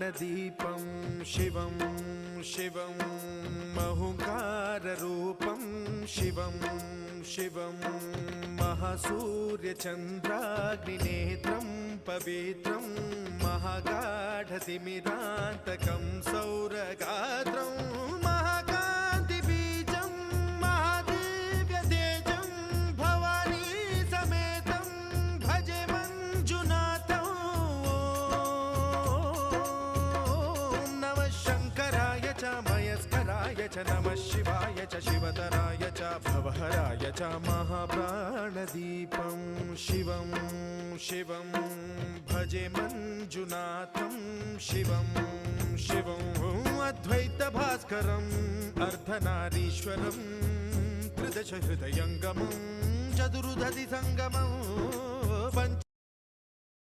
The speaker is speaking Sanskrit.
महाप्राणदीपं शिवं शिवं महुङ्काररूपं शिवं शिवं महासूर्यचन्द्राग्निनेत्रं पवित्रं महागाढतिमिरान्तकं सौरगात्रं महाकान्तिबीजं महादिव्यतेजं भवानी समेतं भजे मञ्जुनाथं। ॐ नमः शङ्कराय च मयस्कराय च नमः शिवाय च शिवतराय च भवहराय च महाप्राणदीपं शिवं शिवं भजे मञ्जुनाथं शिवं शिवं अद्वैतभास्करम् अर्धनारीश्वरं त्रिदश हृदयङ्गमं चतुर्दधि सङ्गमं पञ्च